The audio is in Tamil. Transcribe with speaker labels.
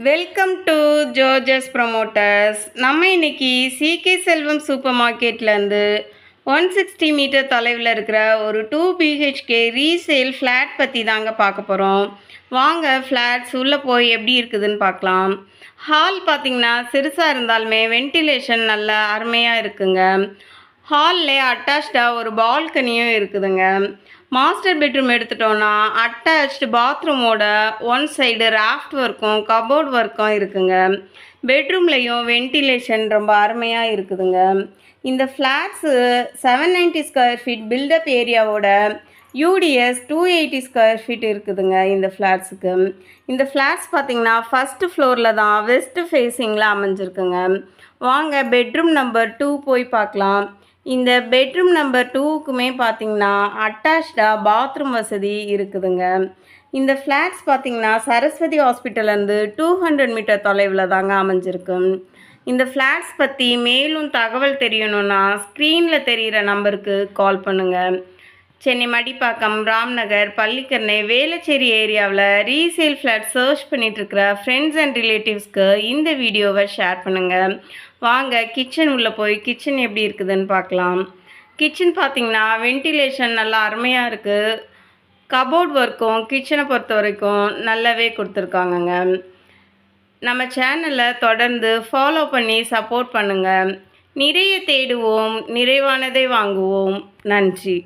Speaker 1: Welcome to gorges promoters. நம்ம இன்னைக்கு சிகே செல்வம் சூப்பர் மார்க்கெட்லேருந்து 160 மீட்டர் தொலைவில் இருக்கிற ஒரு 2 பிஹெச்கே ரீசேல் ஃப்ளாட் பற்றி தாங்க பார்க்க போகிறோம். வாங்க ஃப்ளாட்ஸ் உள்ளே போய் எப்படி இருக்குதுன்னு பார்க்கலாம். ஹால் பார்த்திங்கன்னா சிறுசாக இருந்தாலுமே வென்டிலேஷன் நல்லா அருமையாக இருக்குங்க. ஹால்லே அட்டாச்சாக ஒரு பால்கனியும் இருக்குதுங்க. மாஸ்டர் பெட்ரூம் எடுத்துட்டோன்னா அட்டாச்டு பாத்ரூமோட ஒன் சைடு ராஃப்ட் ஒர்க்கும் கபோர்ட் ஒர்க்கும் இருக்குங்க. பெட்ரூம்லேயும் வென்டிலேஷன் ரொம்ப அருமையாக இருக்குதுங்க. இந்த ஃப்ளாட்ஸு 790 ஸ்கொயர் ஃபீட் பில்டப் ஏரியாவோட யூடிஎஸ் 280 ஸ்கொயர் ஃபீட் இருக்குதுங்க இந்த ஃப்ளாட்ஸுக்கு. இந்த ஃப்ளாட்ஸ் பார்த்திங்கன்னா ஃபஸ்ட்டு ஃப்ளோரில் தான் வெஸ்ட் ஃபேஸிங்கில் அமைஞ்சிருக்குங்க. வாங்க பெட்ரூம் நம்பர் 2 போய் பார்க்கலாம். இந்த பெட்ரூம் நம்பர் 2க்குமே பார்த்திங்கன்னா அட்டாச்சாக பாத்ரூம் வசதி இருக்குதுங்க. இந்த ஃப்ளாட்ஸ் பார்த்திங்கன்னா சரஸ்வதி ஹாஸ்பிட்டல்லேருந்து 200 மீட்டர் தொலைவில் தாங்க அமைஞ்சிருக்கு. இந்த ஃப்ளாட்ஸ் பற்றி மேலும் தகவல் தெரியணுன்னா ஸ்க்ரீனில் தெரிகிற நம்பருக்கு கால் பண்ணுங்கள். சென்னை மடிப்பாக்கம், ராம்நகர், பள்ளிக்கரணை, வேளச்சேரி ஏரியாவில் ரீசேல் ஃப்ளாட் சர்ச் பண்ணிகிட்ருக்கிற ஃப்ரெண்ட்ஸ் அண்ட் ரிலேட்டிவ்ஸ்க்கு இந்த வீடியோவை ஷேர் பண்ணுங்கள். வாங்க கிச்சன் உள்ளே போய் கிச்சன் எப்படி இருக்குதுன்னு பார்க்கலாம். கிச்சன் பார்த்திங்கன்னா வென்டிலேஷன் நல்லா அருமையாக இருக்குது. கபோர்ட் ஒர்க்கும் கிச்சனை பொறுத்த வரைக்கும் நல்லாவே கொடுத்துருக்காங்கங்க. நம்ம சேனலை தொடர்ந்து ஃபாலோ பண்ணி சப்போர்ட் பண்ணுங்கள். நிறைய தேடுவோம், நிறைவானதை வாங்குவோம். நன்றி.